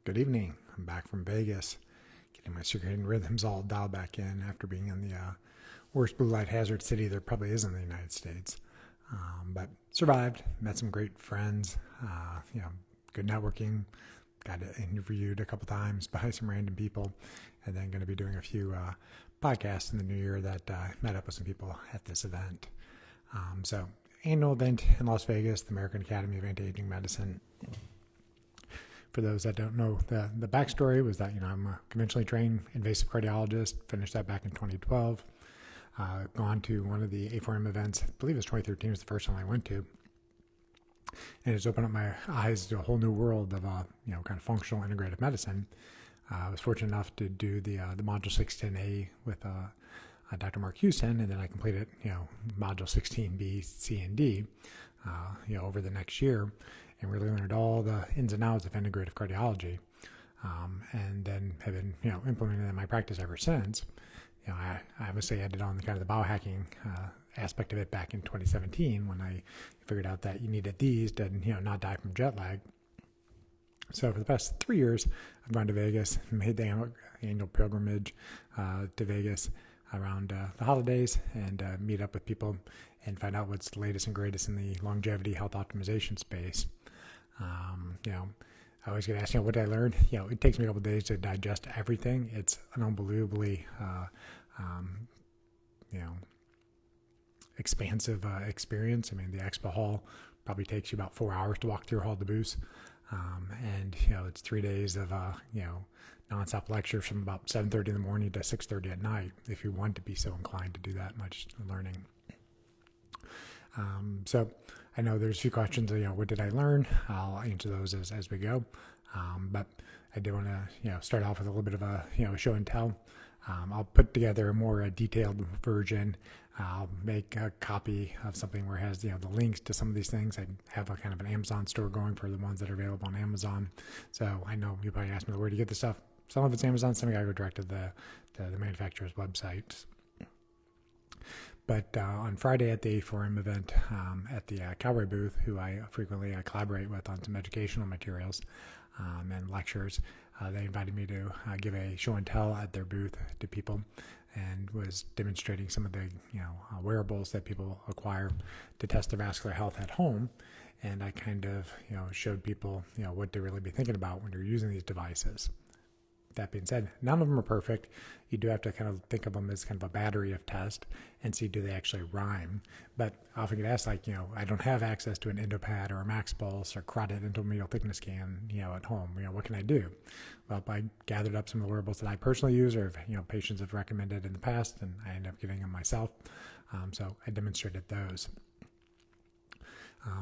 Good evening. I'm back from Vegas, getting my circadian rhythms all dialed back in after being in the worst blue light hazard city there probably is in the United States. But survived, met some great friends, good networking, got interviewed a couple times by some random people, and then going to be doing a few podcasts in the new year that met up with some people at this event. So, annual event in Las Vegas, the American Academy of Anti-Aging Medicine. For those that don't know, the backstory was that, I'm a conventionally trained invasive cardiologist, finished that back in 2012, gone to one of the A4M events, I believe it was 2013 was the first one I went to, and it's opened up my eyes to a whole new world of, kind of functional integrative medicine. I was fortunate enough to do the Module 610A with Dr. Mark Houston, and then I completed, Module 16B, C, and D, over the next year, and really learned all the ins and outs of integrative cardiology, and then have been, implementing it in my practice ever since. I obviously added on the kind of the biohacking aspect of it back in 2017 when I figured out that you needed these to, not die from jet lag. So for the past 3 years, I've gone to Vegas, made the annual pilgrimage to Vegas around the holidays and meet up with people and find out what's the latest and greatest in the longevity health optimization space. I always get asked, what did I learn? It takes me a couple of days to digest everything. It's an unbelievably, expansive experience. I mean, the expo hall probably takes you about 4 hours to walk through Hall de Boost. And it's 3 days of, nonstop lectures from about 7:30 in the morning to 6:30 at night, if you want to be so inclined to do that much learning. So I know there's a few questions, what did I learn? I'll answer those as we go. But I do want to, start off with a little bit of a, show and tell. I'll put together a more detailed version. I'll make a copy of something where it has, the links to some of these things. I have a kind of an Amazon store going for the ones that are available on Amazon. So I know you probably asked me where to get the stuff. Some of it's Amazon, some of it I go direct to the manufacturer's websites. But on Friday at the A4M event at the Cowboy booth, who I frequently collaborate with on some educational materials and lectures, they invited me to give a show and tell at their booth to people, and was demonstrating some of the wearables that people acquire to test their vascular health at home. And I kind of showed people what to really be thinking about when you're using these devices. That being said, none of them are perfect. You do have to kind of think of them as kind of a battery of tests and see do they actually rhyme. But I often get asked, I don't have access to an EndoPad or a Max Pulse or carotid intermedial thickness scan, at home. What can I do? Well, I gathered up some of the wearables that I personally use or patients have recommended in the past, and I ended up getting them myself. So I demonstrated those.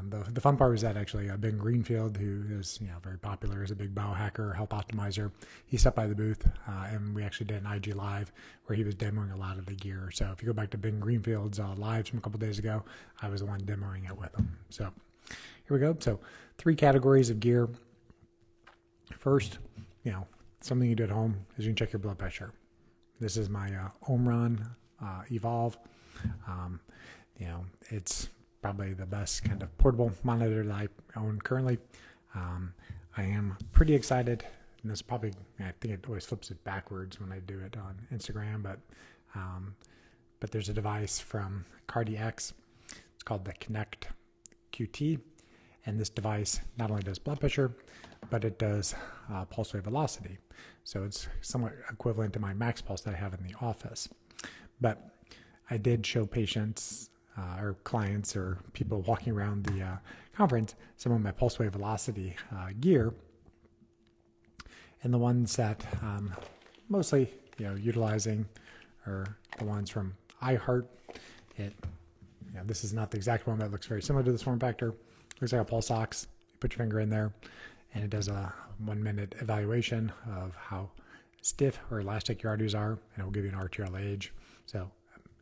The fun part was that actually Ben Greenfield, who is very popular as a big biohacker, health optimizer, he stopped by the booth and we actually did an IG live where he was demoing a lot of the gear. So if you go back to Ben Greenfield's lives from a couple days ago, I was the one demoing it with him. So here we go. So 3 categories of gear. First, something you do at home is you can check your blood pressure. This is my Omron Evolve. It's probably the best kind of portable monitor that I own currently. I am pretty excited, and this probably, I think it always flips it backwards when I do it on Instagram, but there's a device from CardiX. It's called the Connect QT, and this device not only does blood pressure, but it does pulse wave velocity. So it's somewhat equivalent to my Max Pulse that I have in the office. But I did show patients or clients or people walking around the conference some of my pulse wave velocity gear, and the ones that mostly utilizing are the ones from iHeart. This is not the exact one that looks very similar to this form factor. It looks like a pulse ox. You put your finger in there, and it does a 1-minute evaluation of how stiff or elastic your arteries are, and it will give you an arterial age. So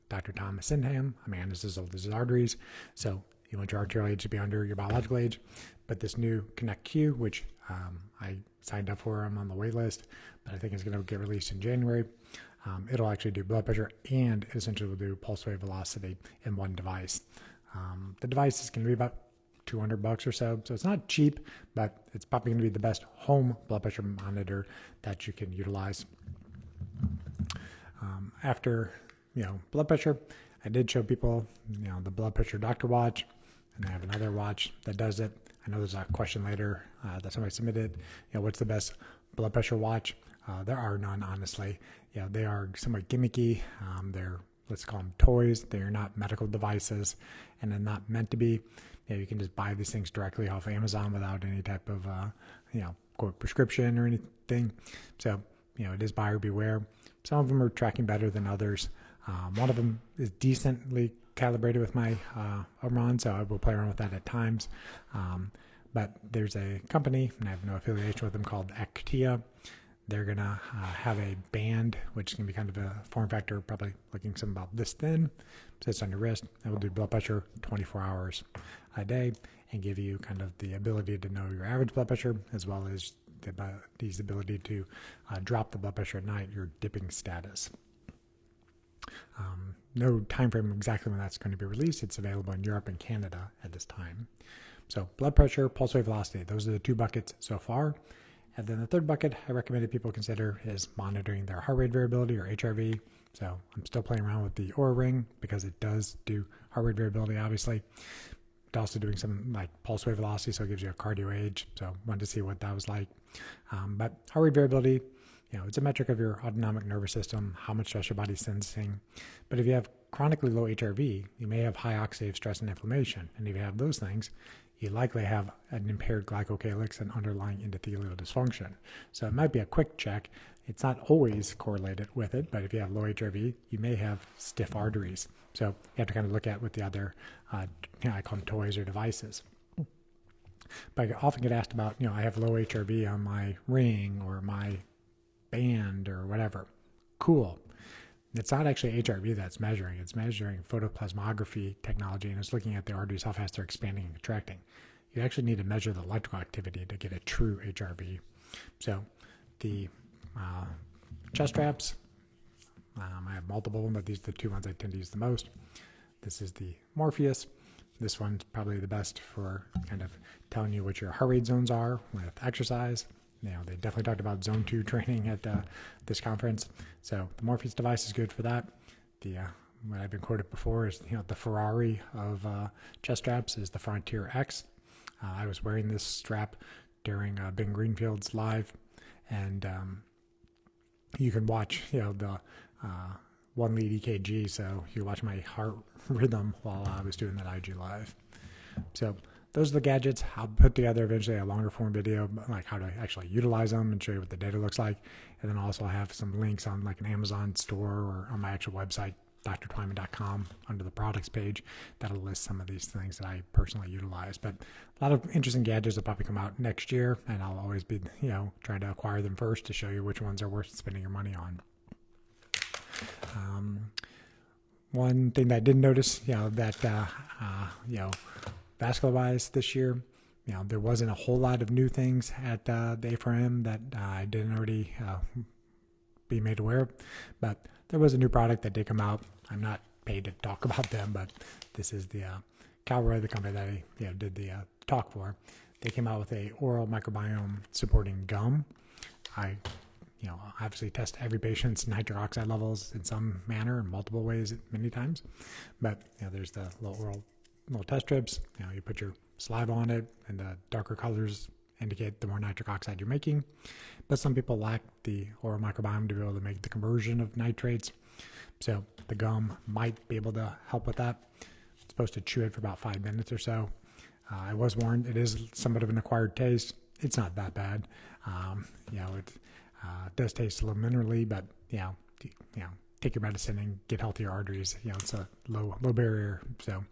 Dr. Thomas Sinham, a man is as old as his arteries, so you want your arterial age to be under your biological age. But this new Connect Q, which I signed up for, I'm on the wait list, but I think it's going to get released in January. It'll actually do blood pressure and it essentially will do pulse wave velocity in one device. The device is going to be about $200 or so. So it's not cheap, but it's probably going to be the best home blood pressure monitor that you can utilize. After, blood pressure, I did show people, the blood pressure doctor watch, and I have another watch that does it. I know there's a question later that somebody submitted, what's the best blood pressure watch? There are none, honestly. They are somewhat gimmicky. They're, let's call them toys. They're not medical devices, and they're not meant to be. You can just buy these things directly off Amazon without any type of, quote, prescription or anything. So, it is buyer beware. Some of them are tracking better than others. One of them is decently calibrated with my Omron, so I will play around with that at times. But there's a company, and I have no affiliation with them, called Actia. They're going to have a band, which can be kind of a form factor, probably looking something about this thin. Sits on your wrist. It will do blood pressure 24 hours a day and give you kind of the ability to know your average blood pressure, as well as the ability to drop the blood pressure at night, your dipping status. No time frame exactly when that's going to be released. It's available in Europe and Canada at this time. So blood pressure, pulse rate velocity, those are the two buckets so far. And then the third bucket I recommended people consider is monitoring their heart rate variability, or HRV. So I'm still playing around with the Oura Ring because it does do heart rate variability, obviously. It's also doing some like pulse rate velocity, so it gives you a cardio age. So I wanted to see what that was like. But heart rate variability, it's a metric of your autonomic nervous system, how much stress your body's sensing. But if you have chronically low HRV, you may have high oxidative stress and inflammation. And if you have those things, you likely have an impaired glycocalyx and underlying endothelial dysfunction. So it might be a quick check. It's not always correlated with it, but if you have low HRV, you may have stiff arteries. So you have to kind of look at with the other, I call them toys or devices. But I often get asked about, I have low HRV on my ring or my band or whatever. Cool. It's not actually HRV that's measuring. It's measuring photoplasmography technology, and it's looking at the arteries, how fast they're expanding and contracting. You actually need to measure the electrical activity to get a true HRV. So the chest straps, I have multiple of them, but these are the two ones I tend to use the most. This is the Morpheus. This one's probably the best for kind of telling you what your heart rate zones are with exercise. They definitely talked about zone 2 training at this conference. So the Morpheus device is good for that. What I've been quoted before is, the Ferrari of chest straps is the Frontier X. I was wearing this strap during Ben Greenfield's live, and you can watch, the 1 lead EKG. So you watch my heart rhythm while I was doing that IG live. So those are the gadgets. I'll put together eventually a longer form video, like how to actually utilize them and show you what the data looks like. And then also have some links on like an Amazon store or on my actual website, drtwyman.com, under the products page. That'll list some of these things that I personally utilize. But a lot of interesting gadgets will probably come out next year, and I'll always be, trying to acquire them first to show you which ones are worth spending your money on. One thing that I did notice, vascular-wise this year, there wasn't a whole lot of new things at the A4M that I didn't already be made aware of, but there was a new product that did come out. I'm not paid to talk about them, but this is the Calroy, the company that I did the talk for. They came out with a oral microbiome supporting gum. I obviously test every patient's nitric oxide levels in some manner, in multiple ways, many times. But there's the little test strips. You put your saliva on it, and the darker colors indicate the more nitric oxide you're making. But some people lack the oral microbiome to be able to make the conversion of nitrates. So the gum might be able to help with that. It's supposed to chew it for about 5 minutes or so. I was warned it is somewhat of an acquired taste. It's not that bad. It does taste a little minerally, but take your medicine and get healthier arteries. It's a low barrier. So,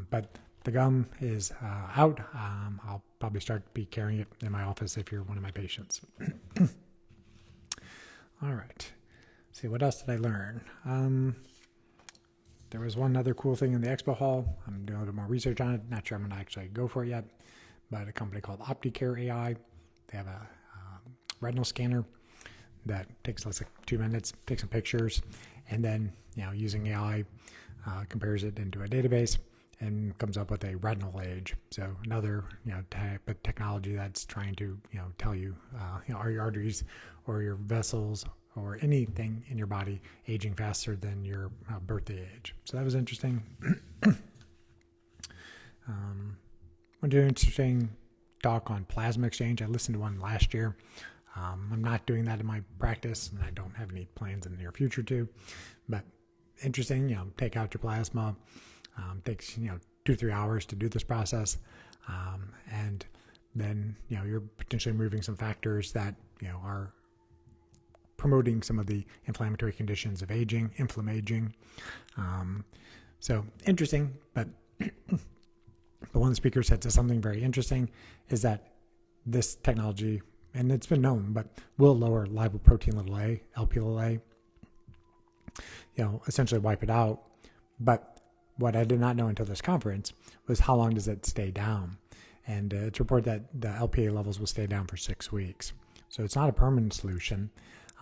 but the gum is out. I'll probably start to be carrying it in my office if you're one of my patients. All right. Let's see, what else did I learn? There was one other cool thing in the expo hall. I'm doing a little more research on it. Not sure I'm going to actually go for it yet, but a company called OptiCare AI. They have a retinal scanner that takes less than 2 minutes, takes some pictures, and then using AI compares it into a database and comes up with a retinal age. So another type of technology that's trying to tell you, are your arteries or your vessels or anything in your body aging faster than your birthday age. So that was interesting. Went to an interesting talk on plasma exchange. I listened to one last year. I'm not doing that in my practice, and I don't have any plans in the near future to. But interesting, take out your plasma. Takes 2 to 3 hours to do this process, and then you're potentially removing some factors that are promoting some of the inflammatory conditions of aging, inflammaging. So interesting, but one of the speakers said something very interesting is that this technology, and it's been known, but will lower lipoprotein(a), Lp(a), essentially wipe it out. But what I did not know until this conference was how long does it stay down? And it's reported that the LPA levels will stay down for 6 weeks. So it's not a permanent solution,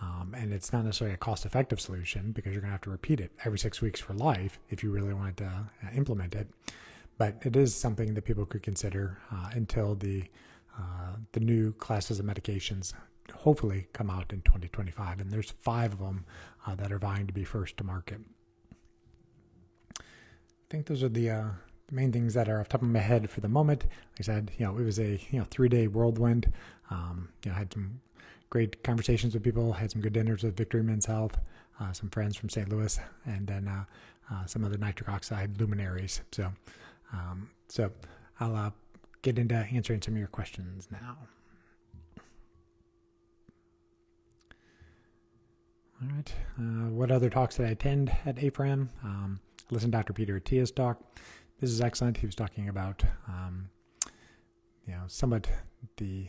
and it's not necessarily a cost-effective solution because you're going to have to repeat it every 6 weeks for life if you really wanted to implement it. But it is something that people could consider until the new classes of medications hopefully come out in 2025. And there's 5 of them that are vying to be first to market. I think those are the main things that are off the top of my head for the moment. Like I said, it was a 3-day whirlwind. I had some great conversations with people, had some good dinners with Victory Men's Health, some friends from St. Louis, and then some other nitric oxide luminaries. So I'll get into answering some of your questions now. All right. What other talks did I attend at AFRAM? I listened to Dr. Peter Attia's talk. This is excellent. He was talking about, somewhat the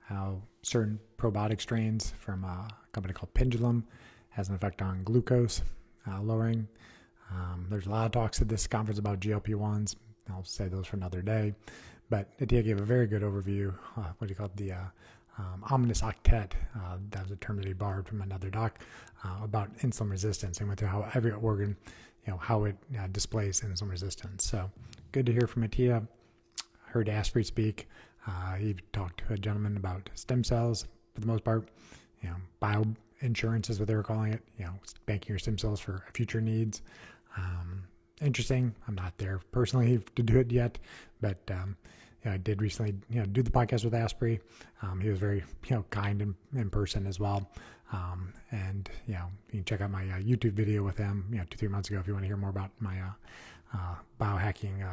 how certain probiotic strains from a company called Pendulum has an effect on glucose lowering. There's a lot of talks at this conference about GLP-1s. I'll say those for another day. But Attia gave a very good overview, what he called the ominous octet. That was a term that he borrowed from another doc about insulin resistance. And went through how every organ, how it displays insulin resistance. So good to hear from Attia. Heard Asprey speak. He talked to a gentleman about stem cells for the most part. Bioinsurance is what they were calling it. Banking your stem cells for future needs. Interesting. I'm not there personally to do it yet, but I did recently, do the podcast with Asprey. He was very, kind in person as well. And you can check out my YouTube video with him, 2-3 months ago if you want to hear more about my biohacking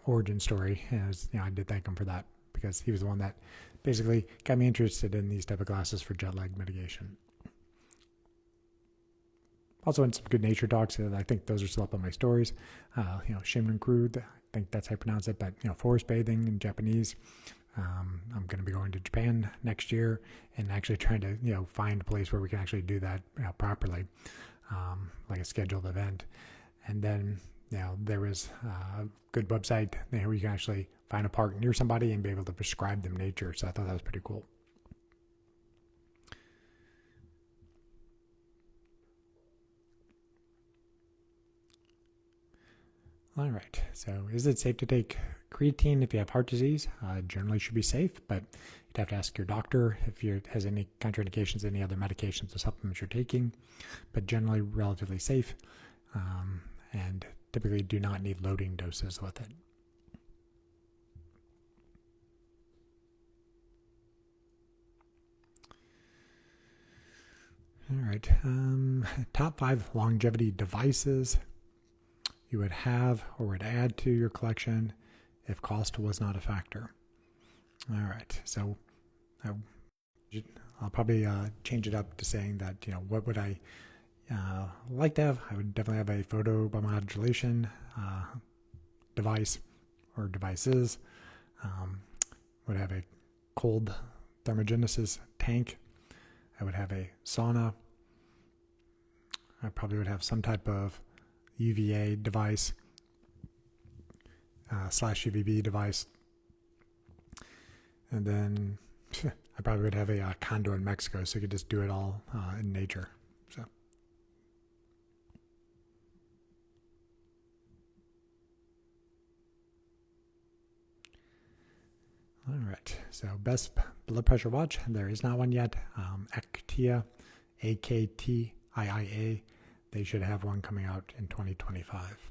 origin story. And I did thank him for that because he was the one that basically got me interested in these type of classes for jet lag mitigation. Also in some good nature talks, I think those are still up on my stories. Shinrin Crude, I think that's how I pronounce it, but forest bathing in Japanese. I'm going to be going to Japan next year and actually trying to find a place where we can actually do that properly, like a scheduled event. And then there was a good website where you can actually find a park near somebody and be able to prescribe them nature. So I thought that was pretty cool. All right, so is it safe to take creatine if you have heart disease? Generally should be safe, but you'd have to ask your doctor if it has any contraindications, any other medications or supplements you're taking, but generally relatively safe, and typically do not need loading doses with it. All right, top 5 longevity devices you would have or would add to your collection if cost was not a factor. All right, so I'll probably change it up to saying that, what would I like to have? I would definitely have a photo biomodulation device or devices. Would have a cold thermogenesis tank. I would have a sauna. I probably would have some type of UVA device / UVB device, and then I probably would have a condo in Mexico so you could just do it all in nature. So All right, so best blood pressure watch, there is not one yet. Actia, AKTIIA, they should have one coming out in 2025.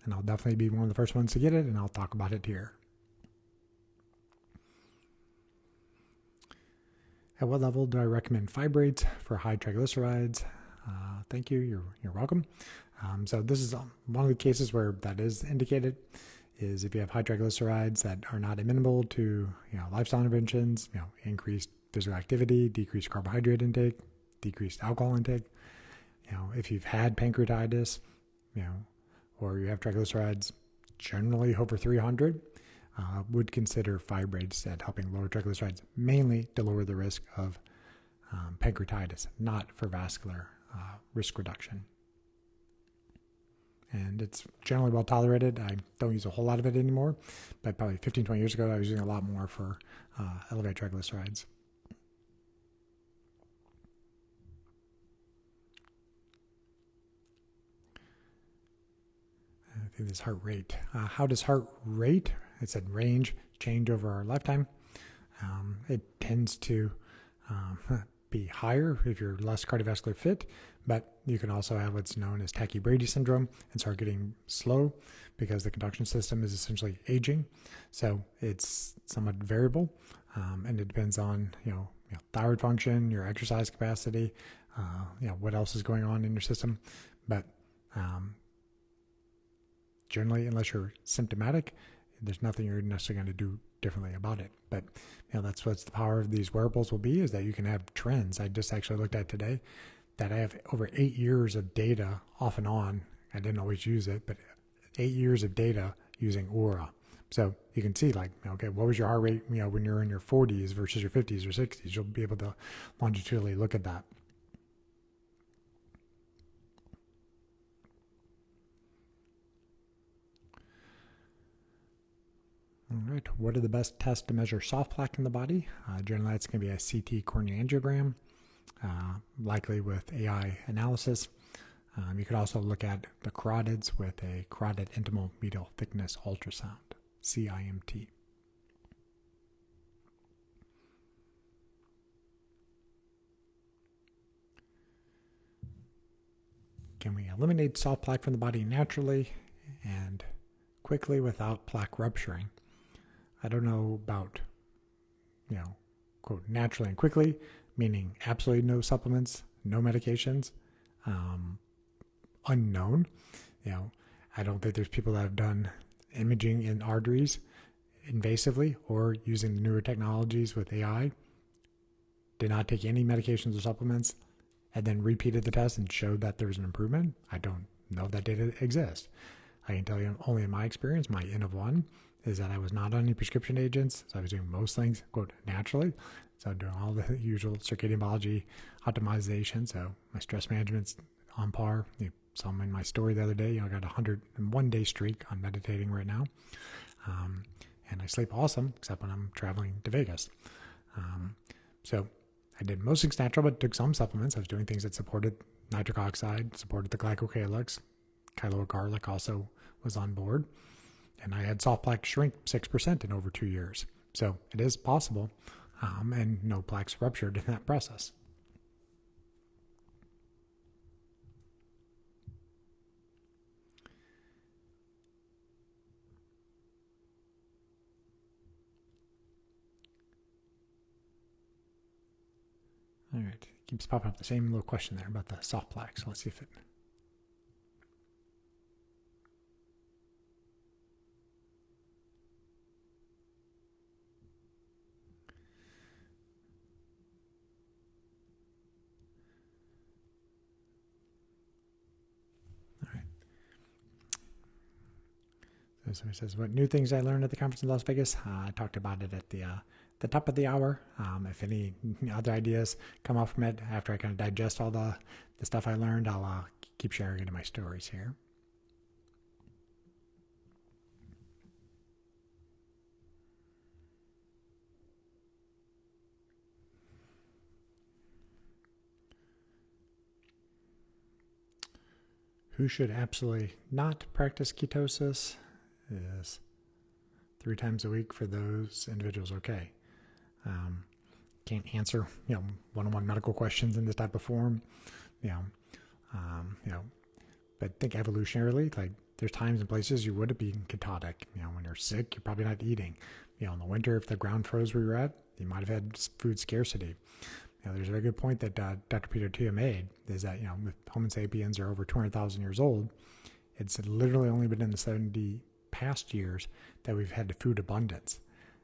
And I'll definitely be one of the first ones to get it, and I'll talk about it here. At what level do I recommend fibrates for high triglycerides? Thank you, you're welcome. So this is one of the cases where that is indicated, is if you have high triglycerides that are not amenable to lifestyle interventions, increased physical activity, decreased carbohydrate intake, decreased alcohol intake. If you've had pancreatitis, or you have triglycerides generally over 300, would consider fibrates at helping lower triglycerides, mainly to lower the risk of pancreatitis, not for vascular risk reduction. And it's generally well tolerated. I don't use a whole lot of it anymore, but probably 15, 20 years ago, I was using a lot more for elevated triglycerides. I think this heart rate. How does heart rate, it said range, change over our lifetime? It tends to be higher if you're less cardiovascular fit, but you can also have what's known as tachybrady syndrome and start getting slow because the conduction system is essentially aging. So it's somewhat variable, and it depends on thyroid function, your exercise capacity, what else is going on in your system. But generally, unless you're symptomatic, there's nothing you're necessarily going to do differently about it. But that's what's the power of these wearables will be, is that you can have trends. I just actually looked at today that I have over 8 years of data off and on. I didn't always use it, but 8 years of data using Aura. So you can see okay, what was your heart rate when you're in your 40s versus your 50s or 60s? You'll be able to longitudinally look at that. All right, what are the best tests to measure soft plaque in the body? Generally, it's going to be a CT coronary angiogram, likely with AI analysis. You could also look at the carotids with a carotid intimal medial thickness ultrasound, CIMT. Can we eliminate soft plaque from the body naturally and quickly without plaque rupturing? I don't know about, quote, naturally and quickly, meaning absolutely no supplements, no medications, unknown. I don't think there's people that have done imaging in arteries invasively or using the newer technologies with AI, did not take any medications or supplements, and then repeated the test and showed that there's an improvement. I don't know if that data exists. I can tell you only in my experience, my N of 1, is that I was not on any prescription agents. So I was doing most things, quote, naturally. So doing all the usual circadian biology optimization. So my stress management's on par. You saw in my story the other day, I got a 101-day streak on meditating right now. And I sleep awesome, except when I'm traveling to Vegas. So I did most things natural, but took some supplements. I was doing things that supported nitric oxide, supported the glycocalyx. Kylogarlic also was on board. And I had soft plaque shrink 6% in over 2 years. So it is possible, and no plaques ruptured in that process. All right, it keeps popping up the same little question there about the soft plaque. So let's see if it... So he says, what new things I learned at the conference in Las Vegas? I talked about it at the top of the hour. If any other ideas come up from it after I kind of digest all the stuff I learned, I'll keep sharing it in my stories here. Who should absolutely not practice ketosis? Is 3 times a week for those individuals, okay. Can't answer, one-on-one medical questions in this type of form, but think evolutionarily, like there's times and places you would have been ketotic. When you're sick, you're probably not eating. In the winter, if the ground froze where you're at, you might have had food scarcity. There's a very good point that Dr. Peter Tia made, is that, if Homo sapiens are over 200,000 years old, it's literally only been in the 70 past years that we've had food abundance.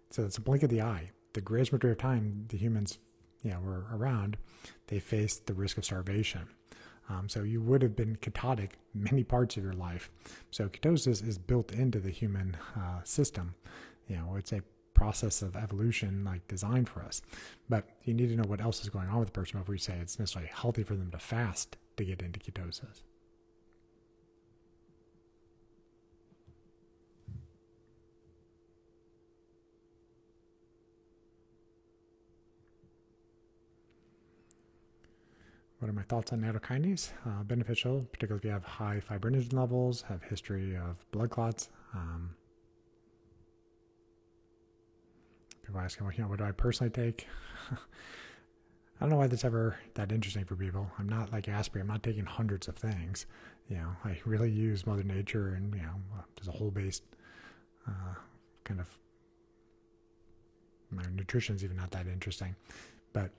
So it's a blink of the eye. The greatest majority of time the humans, were around, they faced the risk of starvation. So you would have been ketotic many parts of your life. So ketosis is built into the human system. It's a process of evolution like designed for us. But you need to know what else is going on with the person before you say it's necessarily healthy for them to fast to get into ketosis. What are my thoughts on nattokinase? Beneficial, particularly if you have high fibrinogen levels, have history of blood clots. People asking, what do I personally take? I don't know why that's ever that interesting for people. I'm not like aspirin. I'm not taking hundreds of things. I really use Mother Nature, and there's a whole-based kind of. My nutrition's even not that interesting, but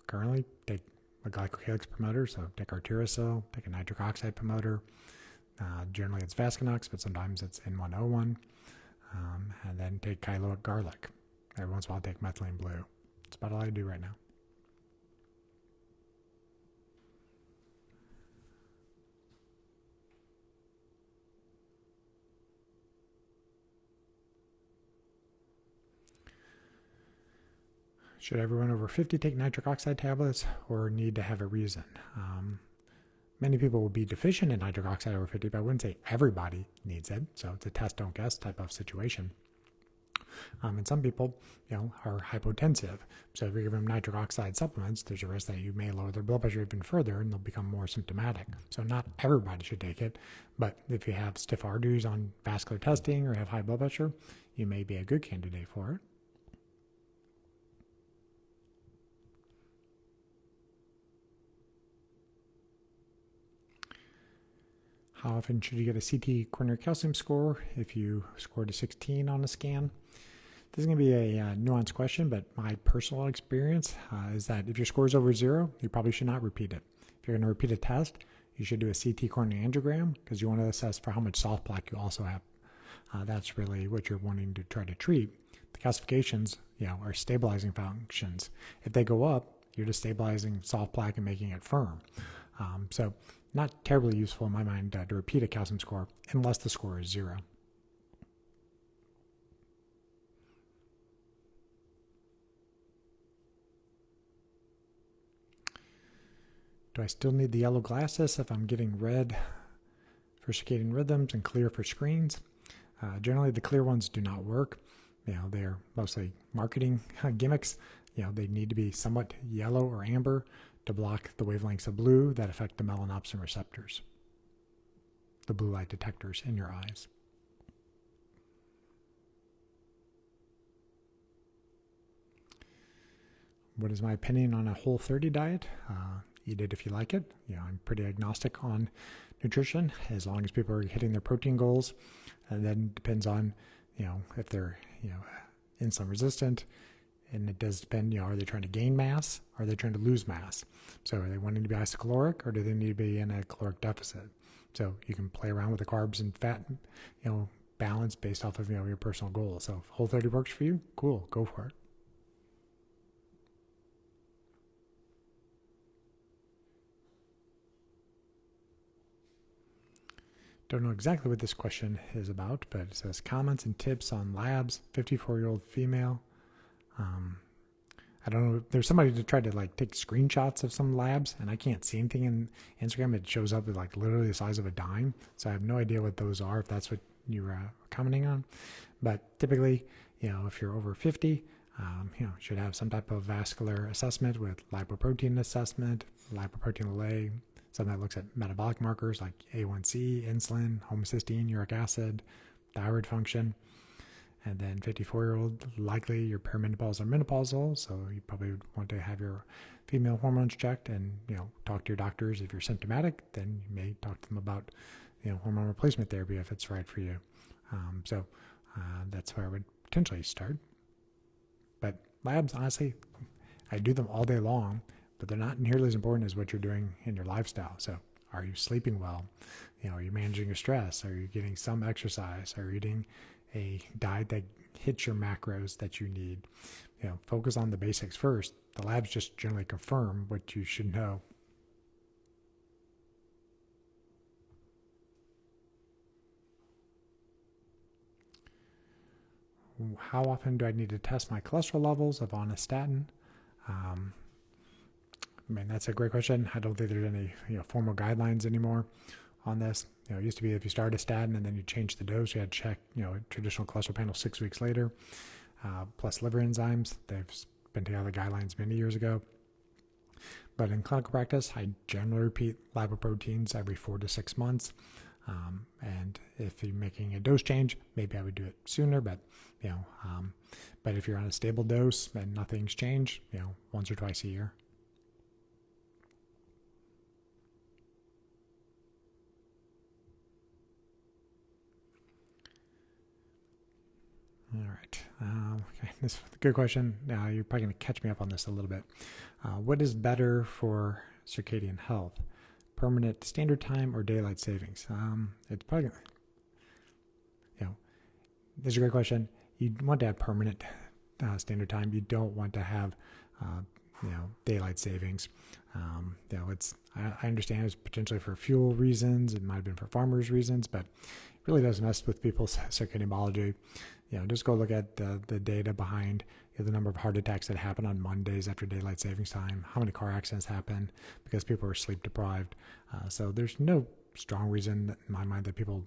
currently take a glycocalyx promoter, so take arterisol, take a nitric oxide promoter. Generally it's Vascanox, but sometimes it's N101. And then take chyloic garlic. Every once in a while take methylene blue. That's about all I do right now. Should everyone over 50 take nitric oxide tablets, or need to have a reason? Many people will be deficient in nitric oxide over 50, but I wouldn't say everybody needs it. So it's a test, don't guess type of situation. And some people, are hypotensive. So if you give them nitric oxide supplements, there's a risk that you may lower their blood pressure even further, and they'll become more symptomatic. So not everybody should take it, but if you have stiff arteries on vascular testing or have high blood pressure, you may be a good candidate for it. How often should you get a CT coronary calcium score if you scored a 16 on a scan? This is going to be a nuanced question, but my personal experience is that if your score is over 0, you probably should not repeat it. If you're going to repeat a test, you should do a CT coronary angiogram because you want to assess for how much soft plaque you also have. That's really what you're wanting to try to treat. The calcifications, are stabilizing functions. If they go up, you're just stabilizing soft plaque and making it firm. So not terribly useful in my mind to repeat a calcium score unless the score is 0. Do I still need the yellow glasses if I'm getting red for circadian rhythms and clear for screens? Generally, the clear ones do not work. They're mostly marketing gimmicks. They need to be somewhat yellow or amber to block the wavelengths of blue that affect the melanopsin receptors, the blue light detectors in your eyes. What is my opinion on a Whole30 diet? Eat it if you like it. I'm pretty agnostic on nutrition as long as people are hitting their protein goals. And then depends on, if they're, insulin resistant. And it does depend, are they trying to gain mass? Or are they trying to lose mass? So are they wanting to be isocaloric, or do they need to be in a caloric deficit? So you can play around with the carbs and fat, balance based off of, your personal goals. So if Whole30 works for you, cool, go for it. Don't know exactly what this question is about, but it says comments and tips on labs, 54-year-old female. I don't know. There's somebody that tried to take screenshots of some labs, and I can't see anything in Instagram. It shows up with literally the size of a dime. So I have no idea what those are, if that's what you were commenting on. But typically, if you're over 50, should have some type of vascular assessment with lipoprotein assessment, lipoprotein allay, something that looks at metabolic markers like A1C, insulin, homocysteine, uric acid, thyroid function. And then 54-year-old, likely you're perimenopausal or menopausal, so you probably would want to have your female hormones checked and, talk to your doctors. If you're symptomatic, then you may talk to them about, hormone replacement therapy if it's right for you. So that's where I would potentially start. But labs, honestly, I do them all day long, but they're not nearly as important as what you're doing in your lifestyle. So are you sleeping well? Are you managing your stress? Are you getting some exercise? Are you eating a diet that hits your macros that you need? Focus on the basics first. The labs just generally confirm what you should know. How often do I need to test my cholesterol levels if on a statin? That's a great question. I don't think there's any formal guidelines anymore on this. It used to be if you start a statin and then you change the dose, you had to check a traditional cholesterol panel 6 weeks later, plus liver enzymes. They've been taken out of the guidelines many years ago. But in clinical practice, I generally repeat lipoproteins every 4 to 6 months. And if you're making a dose change, maybe I would do it sooner, but but if you're on a stable dose and nothing's changed, once or twice a year. All right. Okay. This is a good question. Now you're probably going to catch me up on this a little bit. What is better for circadian health? Permanent standard time or daylight savings? It's probably, this is a great question. You want to have permanent standard time. You don't want to have, daylight savings. I understand it's potentially for fuel reasons. It might have been for farmers' reasons, but it really does mess with people's circadian biology. Just go look at the data behind the number of heart attacks that happen on Mondays after daylight savings time, how many car accidents happen because people are sleep deprived. So there's no strong reason in my mind that people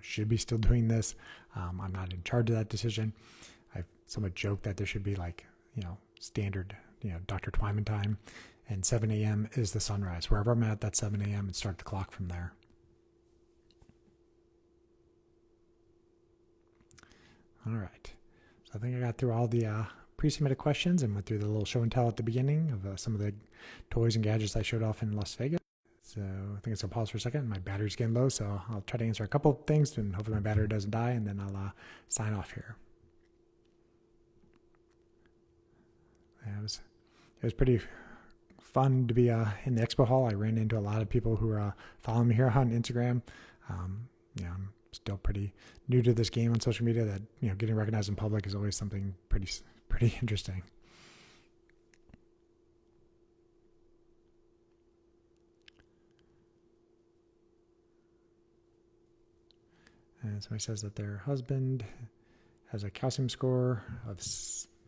should be still doing this. I'm not in charge of that decision. I've somewhat joked that there should be standard Dr. Twyman time, and 7 a.m. is the sunrise. Wherever I'm at, that's 7 a.m. and start the clock from there. All right. So I think I got through all the pre-submitted questions and went through the little show and tell at the beginning of some of the toys and gadgets I showed off in Las Vegas. So I think it's going to pause for a second. My battery's getting low, so I'll try to answer a couple of things and hopefully my battery doesn't die, and then I'll sign off here. Yeah, it was pretty fun to be in the expo hall. I ran into a lot of people who are following me here on Instagram. I'm still pretty new to this game on social media. That getting recognized in public is always something pretty interesting. And somebody says that their husband has a calcium score of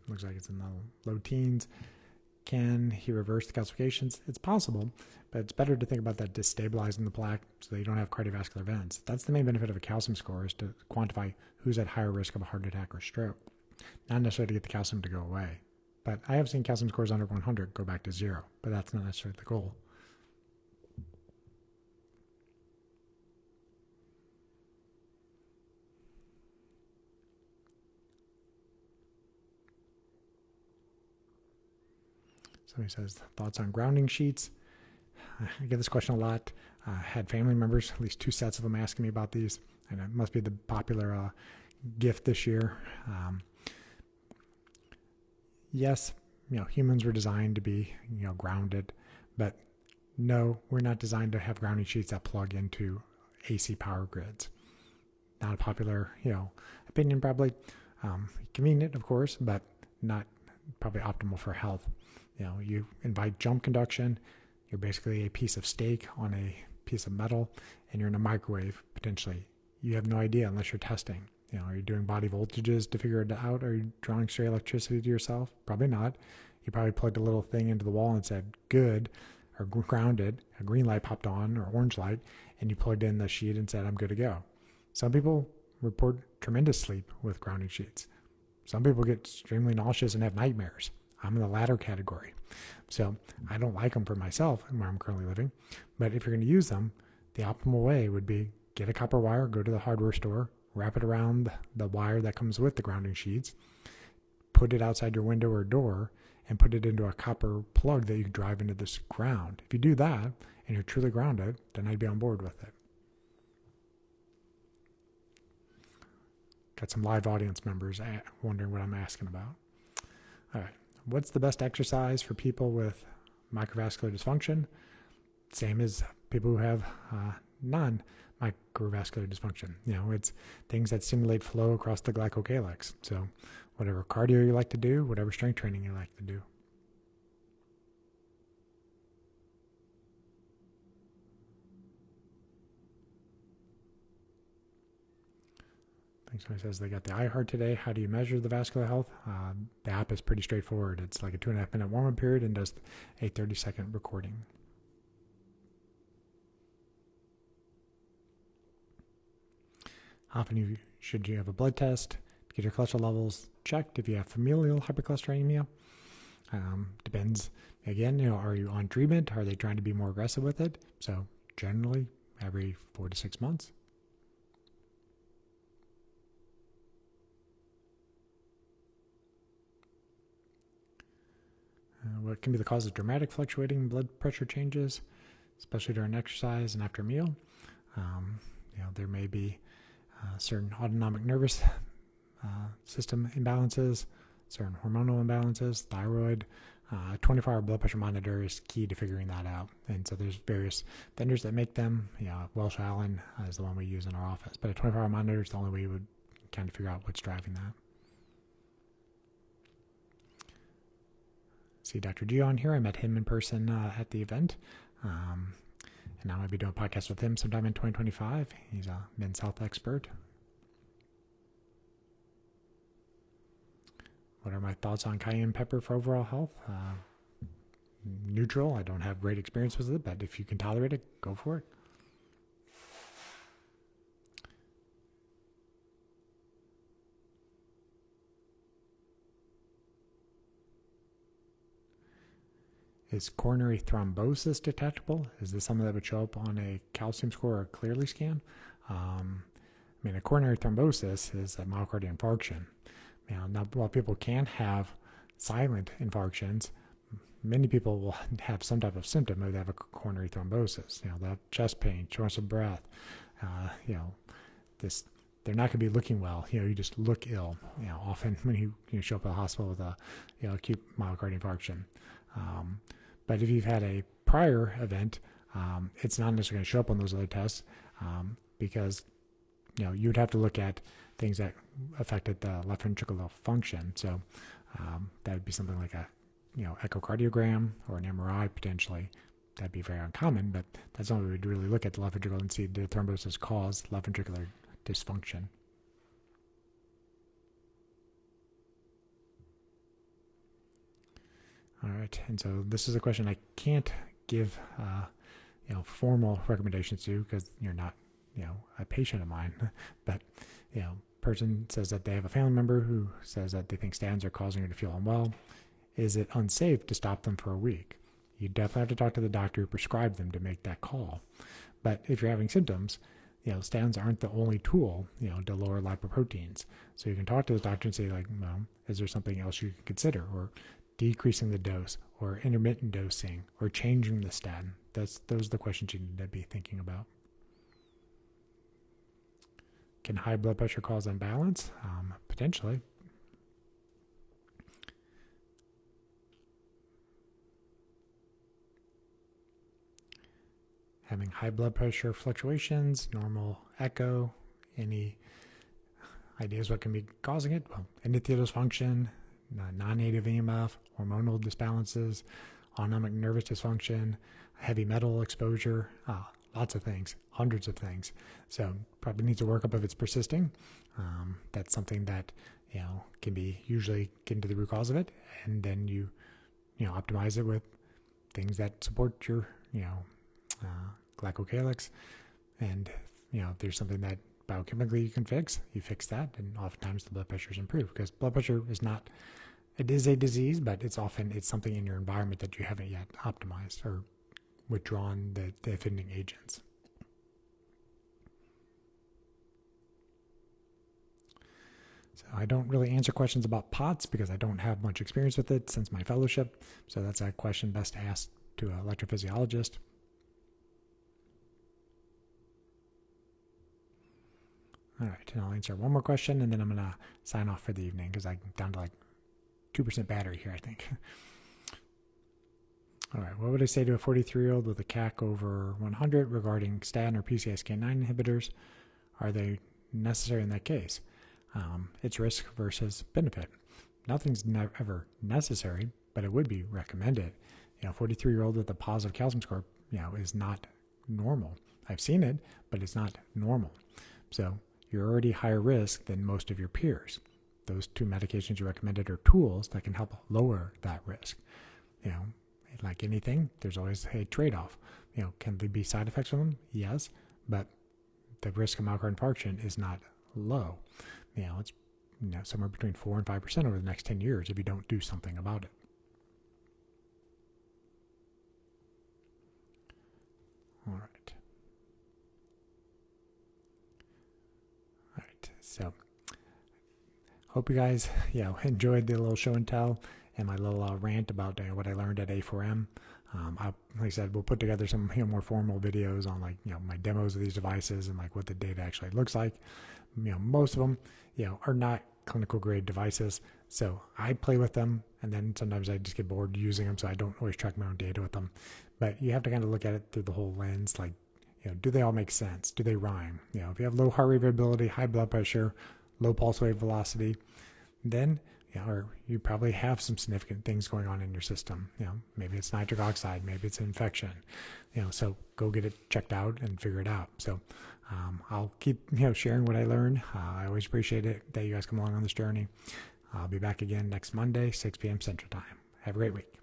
looks like it's in the low teens. Can he reverse the calcifications? It's possible, but it's better to think about that destabilizing the plaque so that you don't have cardiovascular events. That's the main benefit of a calcium score, is to quantify who's at higher risk of a heart attack or stroke, not necessarily to get the calcium to go away. But I have seen calcium scores under 100 go back to 0, but that's not necessarily the goal. Somebody says, thoughts on grounding sheets? I get this question a lot. Had family members, at least 2 sets of them, asking me about these, and it must be the popular gift this year. Yes, humans were designed to be, grounded, but no, we're not designed to have grounding sheets that plug into AC power grids. Not a popular, opinion probably. Convenient, of course, but not probably optimal for health. You invite jump conduction. You're basically a piece of steak on a piece of metal, and you're in a microwave, potentially. You have no idea unless you're testing. Are you doing body voltages to figure it out? Are you drawing straight electricity to yourself? Probably not. You probably plugged a little thing into the wall and said, good, or grounded. A green light popped on, or orange light, and you plugged in the sheet and said, I'm good to go. Some people report tremendous sleep with grounding sheets. Some people get extremely nauseous and have nightmares. I'm in the latter category. So I don't like them for myself where I'm currently living. But if you're going to use them, the optimal way would be get a copper wire, go to the hardware store, wrap it around the wire that comes with the grounding sheets, put it outside your window or door, and put it into a copper plug that you can drive into this ground. If you do that and you're truly grounded, then I'd be on board with it. Got some live audience members wondering what I'm asking about. All right. What's the best exercise for people with microvascular dysfunction? Same as people who have non-microvascular dysfunction. It's things that stimulate flow across the glycocalyx. So whatever cardio you like to do, whatever strength training you like to do. I think somebody says they got the iHeart today. How do you measure the vascular health? The app is pretty straightforward. It's like a 2.5 minute warm-up period and does a 30-second recording. How often should you have a blood test to get your cholesterol levels checked if you have familial hypercholesterolemia? Depends. Again, are you on treatment? Are they trying to be more aggressive with it? So generally, every 4 to 6 months. What can be the cause of dramatic fluctuating blood pressure changes, especially during exercise and after a meal? There may be certain autonomic nervous system imbalances, certain hormonal imbalances, thyroid. 24-hour blood pressure monitor is key to figuring that out. And so there's various vendors that make them. Welsh Allen is the one we use in our office. But a 24-hour monitor is the only way you would kind of figure out what's driving that. See Dr. G on here. I met him in person at the event. And I'm going to be doing a podcast with him sometime in 2025. He's a men's health expert. What are my thoughts on cayenne pepper for overall health? Neutral. I don't have great experience with it, but if you can tolerate it, go for it. Is coronary thrombosis detectable? Is this something that would show up on a calcium score or a Clearly scan? A coronary thrombosis is a myocardial infarction. Now, while people can have silent infarctions, many people will have some type of symptom if they have a coronary thrombosis. That chest pain, shortness of breath. They're not going to be looking well. You just look ill. Often when you show up at the hospital with a acute myocardial infarction. But if you've had a prior event, it's not necessarily going to show up on those other tests because you'd have to look at things that affected the left ventricular function. So that would be something like a echocardiogram or an MRI potentially. That'd be very uncommon, but that's not what we'd really look at the left ventricle and see the thrombosis cause left ventricular dysfunction. All right, and so this is a question I can't give formal recommendations to because you're not a patient of mine. But person says that they have a family member who says that they think statins are causing her to feel unwell. Is it unsafe to stop them for a week? You definitely have to talk to the doctor who prescribed them to make that call. But if you're having symptoms, statins aren't the only tool to lower lipoproteins. So you can talk to the doctor and say is there something else you can consider, or decreasing the dose, or intermittent dosing, or changing the statin? Those are the questions you need to be thinking about. Can high blood pressure cause imbalance? Potentially. Having high blood pressure fluctuations, normal echo, any ideas what can be causing it? Well, endothelial dysfunction, non-native EMF, hormonal disbalances, autonomic nervous dysfunction, heavy metal exposure, lots of things, hundreds of things. So probably needs a workup if it's persisting. That's something that can be usually getting to the root cause of it, and then you optimize it with things that support your glycocalyx. And if there's something that biochemically you can fix, you fix that, and oftentimes the blood pressure is improved, because blood pressure is not, it is a disease, but it's something in your environment that you haven't yet optimized or withdrawn the offending agents. So I don't really answer questions about POTS because I don't have much experience with it since my fellowship. So that's a question best asked to an electrophysiologist. All right, and I'll answer one more question, and then I'm going to sign off for the evening because I'm down to like 2% battery here, I think. All right, what would I say to a 43-year-old with a CAC over 100 regarding statin or PCSK9 inhibitors? Are they necessary in that case? It's risk versus benefit. Nothing's ever necessary, but it would be recommended. 43-year-old with a positive calcium score, is not normal. I've seen it, but it's not normal. So you're already higher risk than most of your peers. Those two medications you recommended are tools that can help lower that risk. Like anything, there's always a trade-off. Can there be side effects from them? Yes, but the risk of myocardial infarction is not low. It's somewhere between 4 and 5% over the next 10 years if you don't do something about it. All right. So hope you guys enjoyed the little show and tell and my little rant about what I learned at A4M. Like I said, we'll put together some more formal videos on my demos of these devices and what the data actually looks like. Most of them are not clinical grade devices, so I play with them, and then sometimes I just get bored using them, so I don't always track my own data with them. But you have to kind of look at it through the whole lens, do they all make sense? Do they rhyme? If you have low heart rate variability, high blood pressure, low pulse wave velocity, then or you probably have some significant things going on in your system. Maybe it's nitric oxide, maybe it's an infection. So go get it checked out and figure it out. So I'll keep sharing what I learn. I always appreciate it that you guys come along on this journey. I'll be back again next Monday, 6 p.m. Central Time. Have a great week.